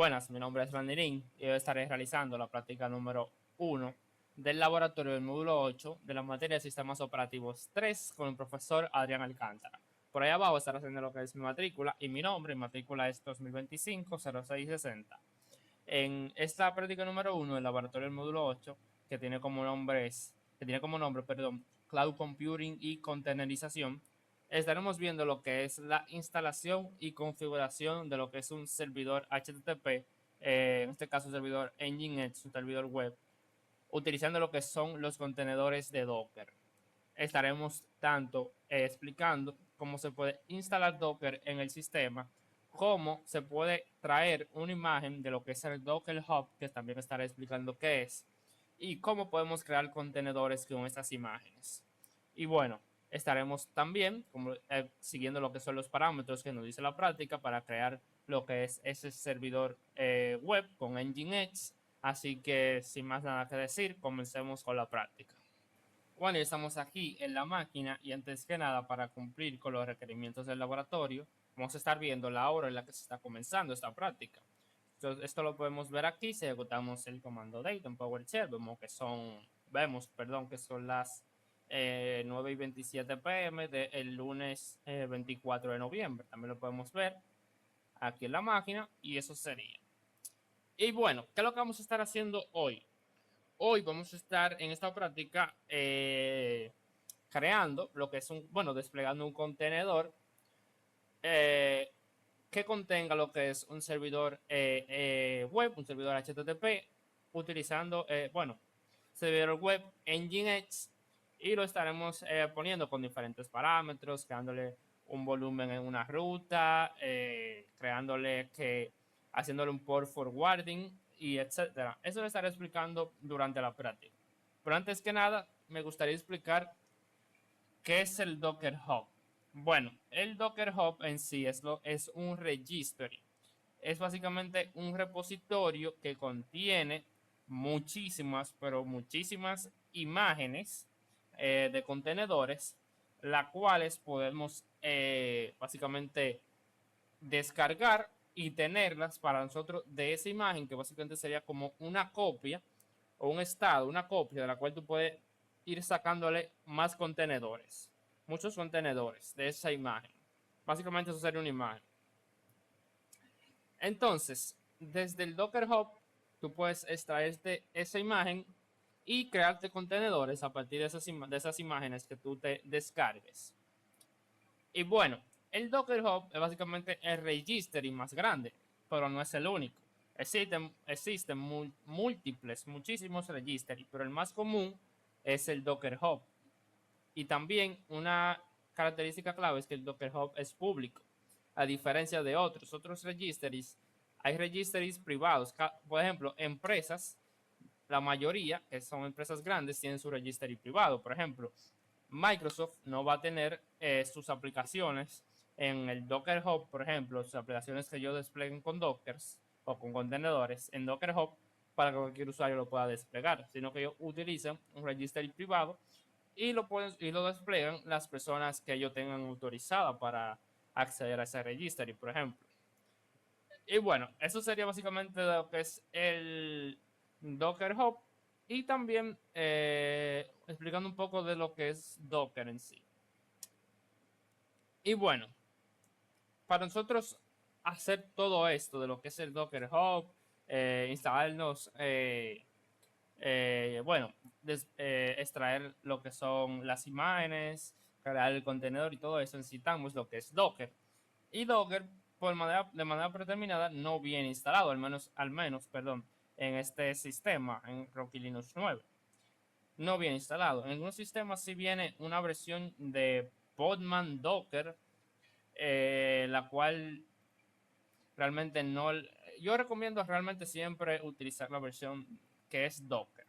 Buenas, mi nombre es Randirín y hoy estaré realizando la práctica número 1 del laboratorio del módulo 8 de la materia de sistemas operativos 3 con el profesor Adrián Alcántara. Por ahí abajo estaré haciendo lo que es mi matrícula y mi nombre. Mi matrícula es 2025-0660. En esta práctica número 1 del laboratorio del módulo 8, que tiene como nombre, Cloud Computing y Containerización, estaremos viendo lo que es la instalación y configuración de lo que es un servidor HTTP, en este caso un servidor Nginx, un servidor web, utilizando lo que son los contenedores de Docker. Estaremos tanto explicando cómo se puede instalar Docker en el sistema, cómo se puede traer una imagen de lo que es el Docker Hub, que también estaré explicando qué es, y cómo podemos crear contenedores con estas imágenes. Y bueno, estaremos también siguiendo lo que son los parámetros que nos dice la práctica para crear lo que es ese servidor web con Nginx. Así que sin más nada que decir, comencemos con la práctica. Bueno, ya estamos aquí en la máquina y antes que nada, para cumplir con los requerimientos del laboratorio, vamos a estar viendo la hora en la que se está comenzando esta práctica. Entonces, esto lo podemos ver aquí si ejecutamos el comando date en PowerShell. Vemos que son las 9:27 p.m. del lunes 24 de noviembre. También lo podemos ver aquí en la máquina y eso sería. Y bueno, ¿qué es lo que vamos a estar haciendo hoy? Hoy vamos a estar en esta práctica creando lo que es desplegando un contenedor que contenga lo que es un servidor web, un servidor HTTP, utilizando, servidor web Nginx, y lo estaremos poniendo con diferentes parámetros, creándole un volumen en una ruta, haciéndole un port forwarding y etcétera. Eso lo estaré explicando durante la práctica. Pero antes que nada, me gustaría explicar qué es el Docker Hub. Bueno, el Docker Hub en sí es un registry. Es básicamente un repositorio que contiene muchísimas, pero muchísimas imágenes de contenedores, las cuales podemos básicamente descargar y tenerlas para nosotros de esa imagen, que básicamente sería como una copia o un estado, una copia de la cual tú puedes ir sacándole más contenedores, muchos contenedores de esa imagen. Básicamente eso sería una imagen. Entonces, desde el Docker Hub, tú puedes extraerte esa imagen y crearte contenedores a partir de esas imágenes que tú te descargues. Y bueno, el Docker Hub es básicamente el registry más grande, pero no es el único. Existen muchísimos registries, pero el más común es el Docker Hub. Y también una característica clave es que el Docker Hub es público, a diferencia de otros registries. Hay registries privados, por ejemplo, empresas, la mayoría, que son empresas grandes, tienen su registry privado. Por ejemplo, Microsoft no va a tener sus aplicaciones en el Docker Hub, por ejemplo, sus aplicaciones que ellos desplieguen con Dockers o con contenedores en Docker Hub para que cualquier usuario lo pueda desplegar, sino que ellos utilizan un registry privado y lo desplegan las personas que ellos tengan autorizada para acceder a ese registry, por ejemplo. Y bueno, eso sería básicamente lo que es el Docker Hub y también explicando un poco de lo que es Docker en sí. Y bueno, para nosotros hacer todo esto de lo que es el Docker Hub, instalarnos, extraer lo que son las imágenes, crear el contenedor y todo eso, necesitamos lo que es Docker. Y Docker, de manera predeterminada, no viene instalado, al menos, en este sistema, en Rocky Linux 9. No viene instalado. En algunos sistemas sí viene una versión de Podman Docker, la cual realmente no. Yo recomiendo realmente siempre utilizar la versión que es Docker.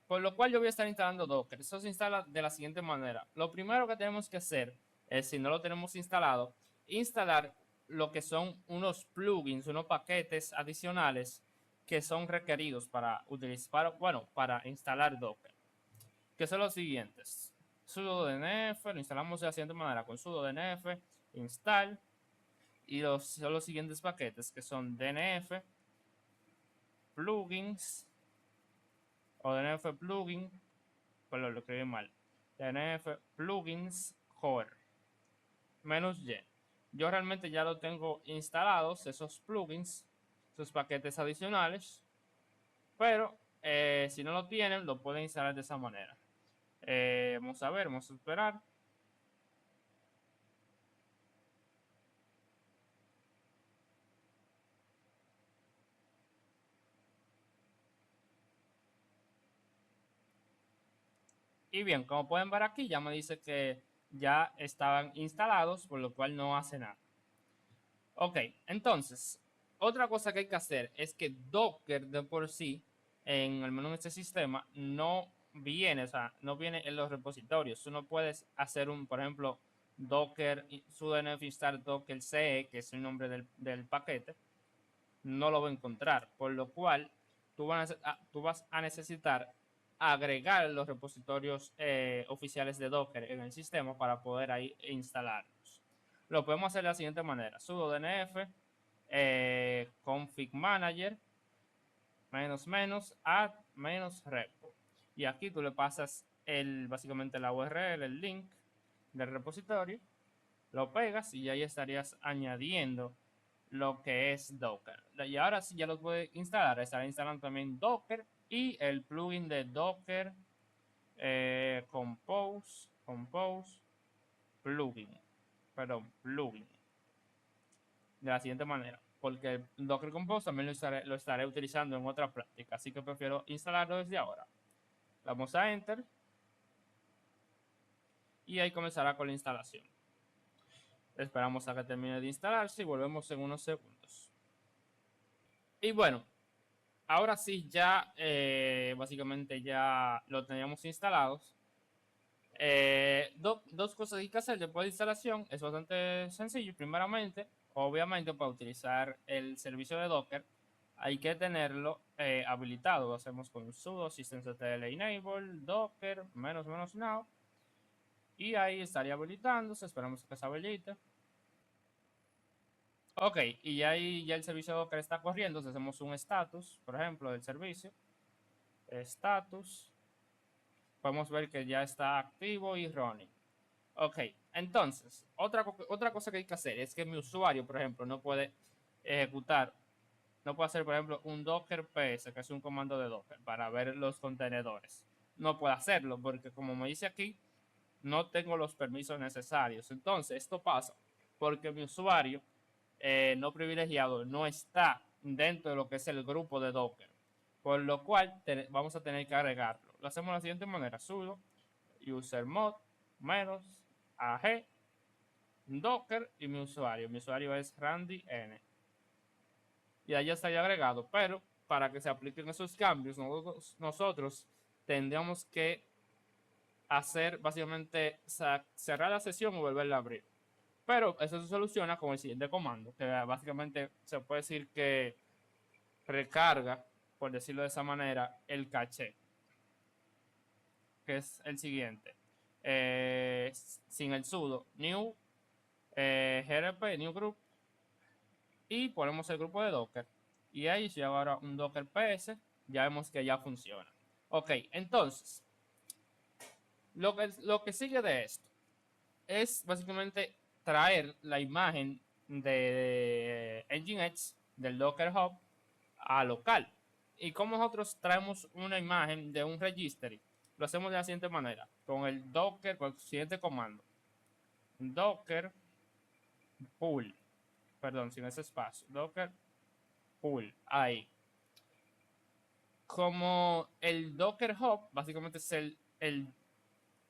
Por lo cual yo voy a estar instalando Docker. Eso se instala de la siguiente manera. Lo primero que tenemos que hacer es, si no lo tenemos instalado, instalar lo que son unos plugins, unos paquetes adicionales que son requeridos para utilizar, para instalar Docker. Que son los siguientes: sudo dnf, lo instalamos de la siguiente manera, con sudo dnf install, y son los siguientes paquetes que son DNF, plugins, o DNF plugin, perdón, lo escribí mal, DNF plugins core, -y. Yo realmente ya lo tengo instalados, esos plugins, esos paquetes adicionales, pero si no lo tienen, lo pueden instalar de esa manera. Vamos a ver, vamos a esperar. Y bien, como pueden ver aquí, ya me dice que ya estaban instalados, por lo cual no hace nada. Ok, entonces, otra cosa que hay que hacer es que Docker de por sí, en al menos en este sistema, no viene, o sea, no viene en los repositorios. Tú no puedes hacer por ejemplo, Docker sudo nf install docker ce, que es el nombre del paquete, no lo va a encontrar, por lo cual tú vas a necesitar agregar los repositorios oficiales de Docker en el sistema para poder ahí instalarlos. Lo podemos hacer de la siguiente manera: sudo dnf config manager add repo, y aquí tú le pasas básicamente la URL, el link del repositorio, lo pegas y ahí estarías añadiendo lo que es Docker. Y ahora sí ya lo puedes instalar. Estará instalando también Docker y el plugin de Docker Compose plugin. Perdón, plugin. De la siguiente manera, porque el Docker Compose también lo estaré utilizando en otra práctica, así que prefiero instalarlo desde ahora. Damos a Enter y ahí comenzará con la instalación. Esperamos a que termine de instalarse y volvemos en unos segundos. Y bueno, ahora sí, ya básicamente ya lo teníamos instalados. Dos cosas que hay que hacer después de instalación. Es bastante sencillo. Primeramente, obviamente, para utilizar el servicio de Docker, hay que tenerlo habilitado. Lo hacemos con sudo systemctl enable docker --now. Y ahí estaría habilitándose. Esperamos que se habilite. Ok, y ahí ya el servicio de Docker está corriendo. Entonces hacemos un status, por ejemplo, del servicio. Status. Podemos ver que ya está activo y running. Ok, entonces, otra cosa que hay que hacer es que mi usuario, por ejemplo, no puede ejecutar, no puede hacer, por ejemplo, un docker ps, que es un comando de Docker, para ver los contenedores. No puede hacerlo porque, como me dice aquí, no tengo los permisos necesarios. Entonces, esto pasa porque mi usuario no privilegiado no está dentro de lo que es el grupo de Docker, por lo cual vamos a tener que agregarlo. Lo hacemos de la siguiente manera: sudo usermod -ag docker y mi usuario es randy n, y ahí ya estaría agregado. Pero para que se apliquen esos cambios, nosotros tendríamos que hacer básicamente cerrar la sesión y volverla a abrir. Pero eso se soluciona con el siguiente comando, que básicamente se puede decir que recarga, por decirlo de esa manera, el caché, que es el siguiente. Sin el sudo new grp new group, y ponemos el grupo de Docker. Y ahí si hago ahora un Docker PS, ya vemos que ya funciona. Ok, entonces, lo que sigue de esto es básicamente traer la imagen de Nginx del Docker Hub a local. ¿Y cómo nosotros traemos una imagen de un registry? Lo hacemos de la siguiente manera, con el Docker, con el siguiente comando: Docker pull, perdón, sin ese espacio, Docker pull, ahí. Como el Docker Hub básicamente es el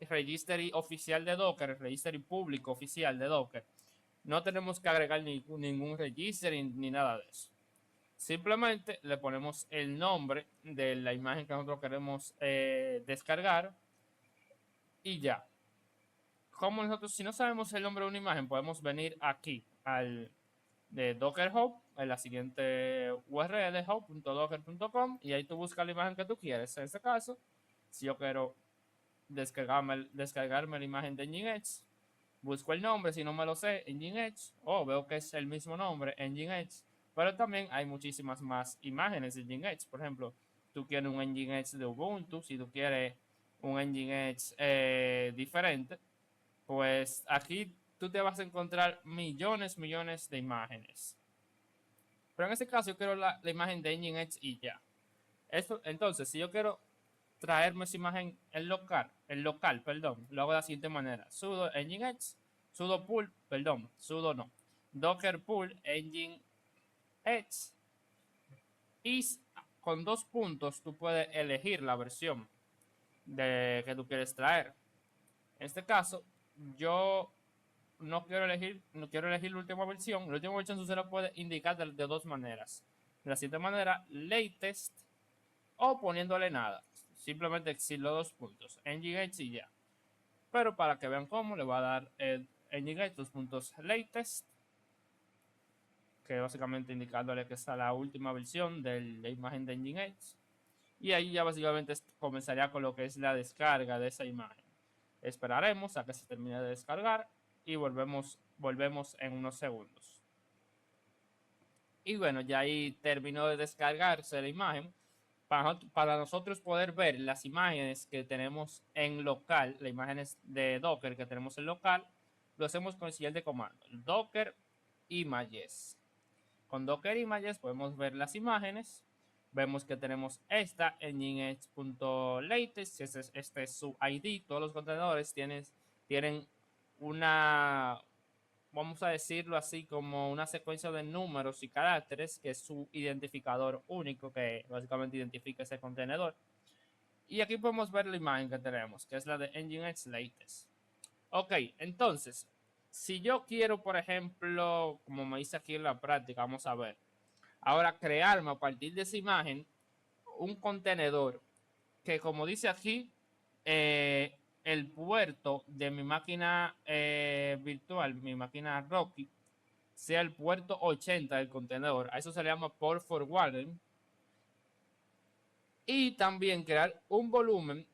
registry oficial de Docker, el registry público oficial de Docker, no tenemos que agregar ningún registry ni nada de eso. Simplemente le ponemos el nombre de la imagen que nosotros queremos descargar y ya. Como nosotros, si no sabemos el nombre de una imagen, podemos venir aquí al de Docker Hub en la siguiente URL: hub.docker.com, y ahí tú buscas la imagen que tú quieres. En este caso, si yo quiero descargarme la imagen de Nginx, busco el nombre, si no me lo sé, Nginx, o veo que es el mismo nombre, Nginx, pero también hay muchísimas más imágenes de Nginx. Por ejemplo, tú quieres un Nginx de Ubuntu, si tú quieres un Nginx diferente, pues aquí tú te vas a encontrar millones de imágenes. Pero en este caso yo quiero la imagen de Nginx y ya. Entonces, si yo quiero traerme esa imagen el local, perdón, lo hago de la siguiente manera. Sudo nginx, sudo pull, perdón, sudo no. Docker pull nginx y con 2 puntos tú puedes elegir la versión que tú quieres traer. En este caso, yo no quiero elegir la última versión. La última versión se la puede indicar de 2 maneras. De la siguiente manera, latest o poniéndole nada. Simplemente exilo 2 puntos. Nginx y ya. Pero para que vean cómo, le va a dar Nginx 2 puntos latest, que básicamente indicándole que está la última versión de la imagen de Nginx. Y ahí ya básicamente comenzaría con lo que es la descarga de esa imagen. Esperaremos a que se termine de descargar y volvemos en unos segundos. Y bueno, ya ahí terminó de descargarse la imagen. Para nosotros poder ver las imágenes que tenemos en local, las imágenes de Docker que tenemos en local, lo hacemos con el siguiente comando: Docker Images. Con Docker Images podemos ver las imágenes. Vemos que tenemos esta en nginx.latest. Este es su ID. Todos los contenedores tienen una, vamos a decirlo así, como una secuencia de números y caracteres que es su identificador único que básicamente identifica ese contenedor. Y aquí podemos ver la imagen que tenemos, que es la de Nginx Latest. Ok, entonces, si yo quiero, por ejemplo, como me dice aquí en la práctica, vamos a ver, ahora crearme a partir de esa imagen un contenedor que, como dice aquí, el puerto de mi máquina virtual, mi máquina Rocky, sea el puerto 80 del contenedor. A eso se le llama port forwarding. Y también crear un volumen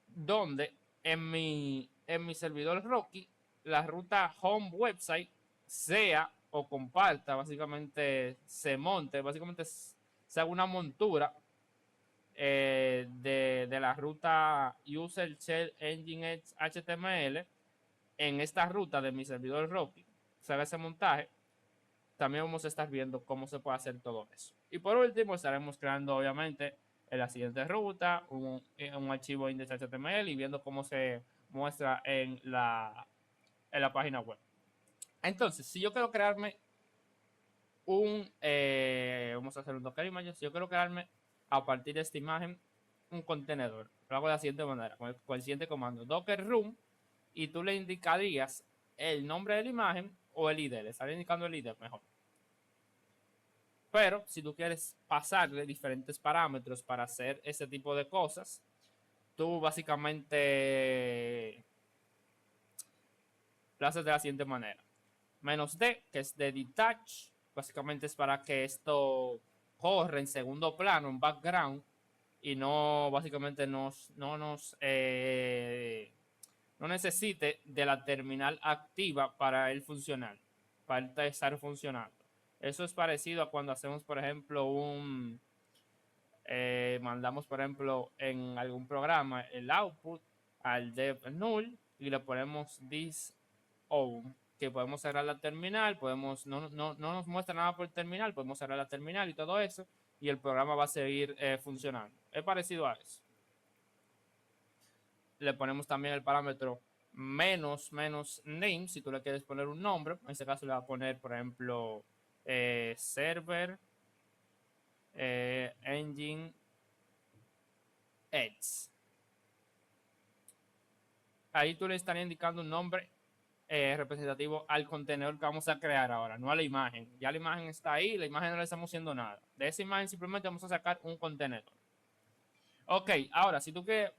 donde en mi servidor Rocky la ruta home website sea o comparta, básicamente se monte, básicamente se haga una montura de la ruta user shell engine HTML en esta ruta de mi servidor Rocky. Se haga ese montaje. También vamos a estar viendo cómo se puede hacer todo eso. Y por último estaremos creando obviamente en la siguiente ruta un archivo index.html y viendo cómo se muestra en la página web. Entonces, si yo quiero crearme vamos a hacer un Docker image, si yo quiero crearme a partir de esta imagen un contenedor, lo hago de la siguiente manera, con el siguiente comando, docker room, y tú le indicarías el nombre de la imagen o el ID, le estaría indicando el ID mejor. Pero si tú quieres pasarle diferentes parámetros para hacer ese tipo de cosas, tú básicamente lo haces de la siguiente manera. -d, que es de detach, básicamente es para que esto corra en segundo plano, en background, y no básicamente no necesite de la terminal activa para el funcionar, para el estar funcionando. Eso es parecido a cuando hacemos, por ejemplo, mandamos, por ejemplo, en algún programa el output al dev null y le ponemos this on, que podemos cerrar la terminal, no nos muestra nada por terminal, podemos cerrar la terminal y todo eso, y el programa va a seguir funcionando. Es parecido a eso. Le ponemos también el parámetro menos name, si tú le quieres poner un nombre. En este caso le va a poner, por ejemplo, server engine X. Ahí tú le estarías indicando un nombre representativo al contenedor que vamos a crear ahora, no a la imagen. Ya la imagen está ahí, la imagen no le estamos haciendo nada. De esa imagen simplemente vamos a sacar un contenedor. Ok, ahora si tú quieres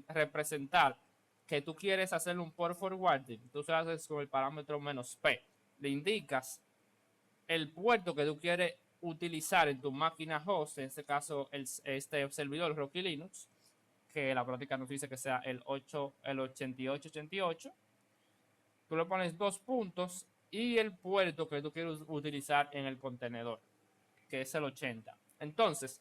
representar que tú quieres hacer un port forwarding, tú se haces con el parámetro "-p". Le indicas el puerto que tú quieres utilizar en tu máquina host, en este caso este servidor Rocky Linux, que la práctica nos dice que sea el 8888, tú le pones 2 puntos y el puerto que tú quieres utilizar en el contenedor, que es el 80. Entonces,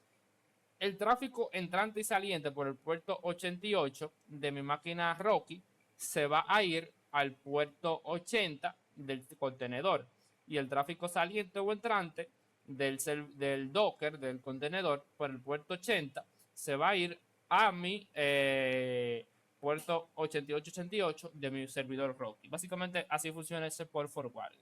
el tráfico entrante y saliente por el puerto 88 de mi máquina Rocky se va a ir al puerto 80 del contenedor, y el tráfico saliente o entrante del Docker del contenedor por el puerto 80 se va a ir a mi puerto 8888 de mi servidor Rocky. Básicamente así funciona ese port forward.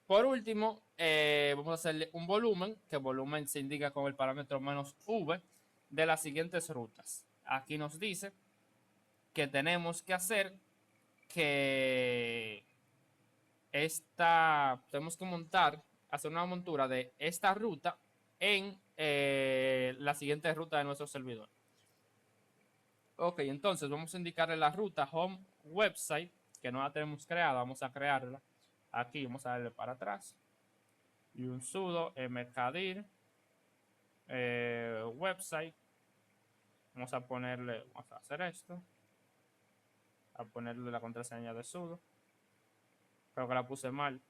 Por último, vamos a hacerle un volumen, que volumen se indica con el parámetro "-v", de las siguientes rutas. Aquí nos dice que tenemos que hacer que tenemos que hacer una montura de esta ruta en la siguiente ruta de nuestro servidor. Ok, entonces vamos a indicarle la ruta home website, que no la tenemos creada, vamos a crearla. Aquí vamos a darle para atrás y un sudo mkdir website. Vamos a hacer esto, a ponerle la contraseña de sudo. Creo que la puse mal.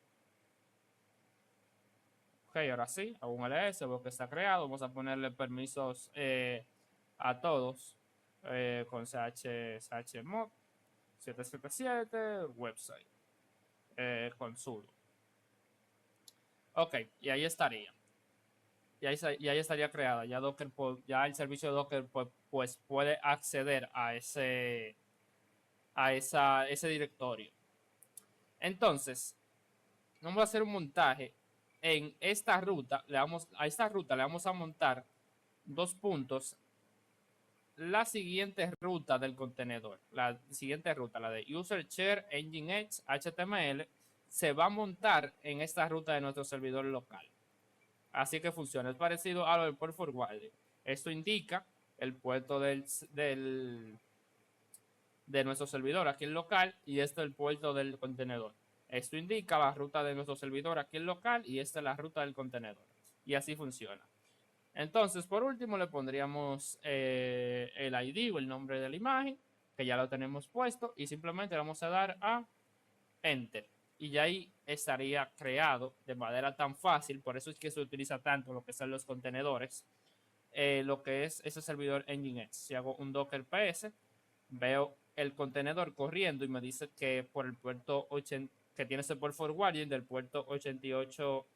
Ok, ahora sí, hago un ls, veo que está creado. Vamos a ponerle permisos a todos con chmod 777 website con sudo. Ok, y ahí estaría. Y ahí estaría creada. Ya Docker, ya el servicio de Docker pues puede acceder a ese directorio. Entonces, vamos a hacer un montaje en esta ruta. A esta ruta le vamos a montar 2 puntos. La siguiente ruta del contenedor, la siguiente ruta, la de user share nginx html, se va a montar en esta ruta de nuestro servidor local. Así que funciona. Es parecido a lo del port forwarding. Esto indica el puerto de nuestro servidor aquí en local, y este es el puerto del contenedor. Esto indica la ruta de nuestro servidor aquí en local, y esta es la ruta del contenedor. Y así funciona. Entonces, por último, le pondríamos el ID o el nombre de la imagen, que ya lo tenemos puesto, y simplemente vamos a dar a Enter. Y ya ahí estaría creado de manera tan fácil. Por eso es que se utiliza tanto lo que son los contenedores, lo que es ese servidor Nginx. Si hago un docker ps, veo el contenedor corriendo y me dice que por el puerto 80, que tiene ese port forwarding del puerto 88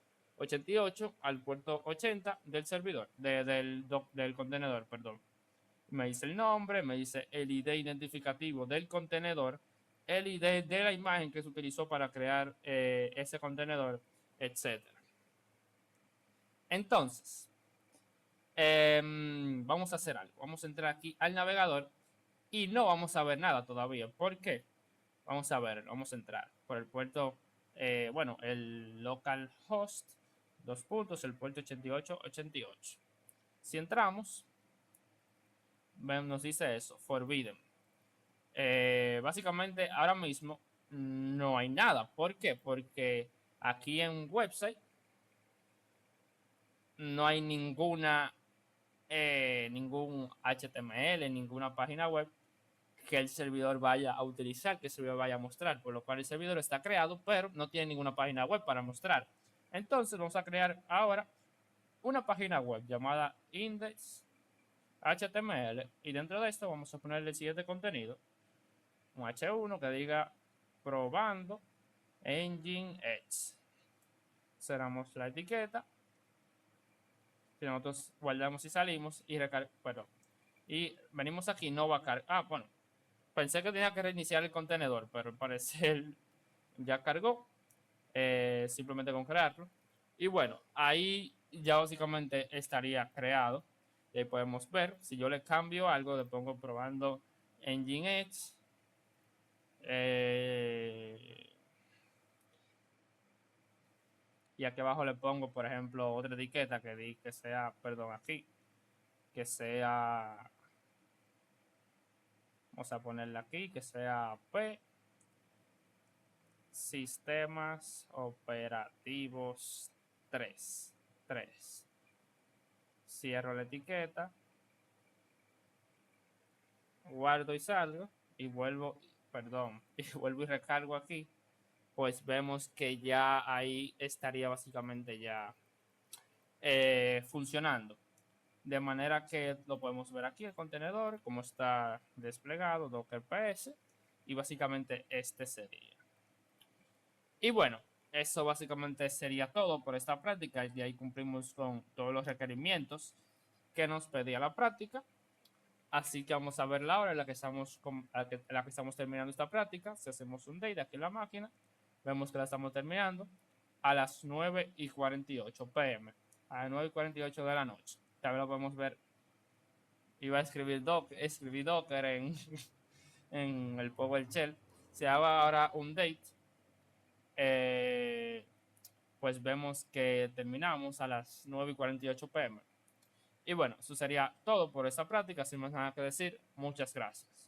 al puerto 80 del servidor, del contenedor, perdón. Me dice el nombre, me dice el ID identificativo del contenedor, el ID de la imagen que se utilizó para crear ese contenedor, etc. Entonces, vamos a hacer algo. Vamos a entrar aquí al navegador y no vamos a ver nada todavía. ¿Por qué? Vamos a ver, vamos a entrar por el puerto, bueno, el localhost, 2 puntos, el puerto 8888. Si entramos, nos dice eso, forbidden. Básicamente ahora mismo no hay nada. ¿Por qué? Porque aquí en website no hay ningún HTML, ninguna página web que el servidor vaya a utilizar, que el servidor vaya a mostrar, por lo cual el servidor está creado, pero no tiene ninguna página web para mostrar. Entonces vamos a crear ahora una página web llamada index.html, y dentro de esto vamos a ponerle el siguiente contenido, un H1 que diga probando Nginx. Cerramos la etiqueta. Si nosotros guardamos y salimos y y venimos aquí, no va a cargar. Bueno, pensé que tenía que reiniciar el contenedor, pero al parecer ya cargó. Simplemente con crearlo. Y bueno, ahí ya básicamente estaría creado. Y ahí podemos ver, si yo le cambio algo, le pongo probando Nginx. Y aquí abajo le pongo, por ejemplo, otra etiqueta que sea, perdón, aquí, que sea, vamos a ponerla aquí, que sea P, sistemas operativos 3. Cierro la etiqueta, guardo y salgo, y vuelvo perdón, y vuelvo y recargo aquí, pues vemos que ya ahí estaría básicamente ya funcionando. De manera que lo podemos ver aquí el contenedor, cómo está desplegado, Docker PS, y básicamente este sería. Y bueno, eso básicamente sería todo por esta práctica. Y ahí cumplimos con todos los requerimientos que nos pedía la práctica. Así que vamos a ver la hora en la que estamos, la que estamos terminando esta práctica. Si hacemos un date aquí en la máquina, vemos que la estamos terminando a las 9:48 pm, a las 9:48 de la noche. También lo podemos ver. Iba a escribir escribí Docker en el PowerShell. Se haga ahora un date. Eh, pues vemos que terminamos a las 9:48 pm. Y bueno, eso sería todo por esta práctica. Sin más nada que decir, muchas gracias.